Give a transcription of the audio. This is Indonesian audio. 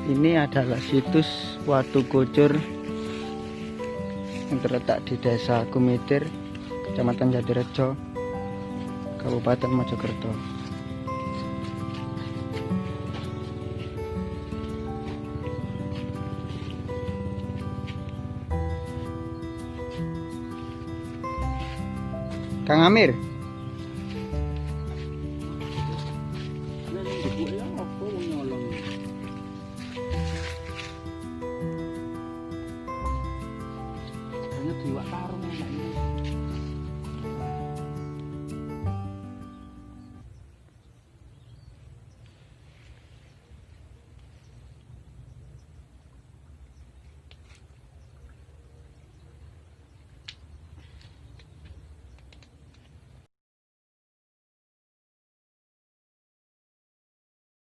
Ini adalah situs Watu Kucur yang terletak di Desa Kumitir, Kecamatan Jatirejo, Kabupaten Mojokerto. Kang Amir,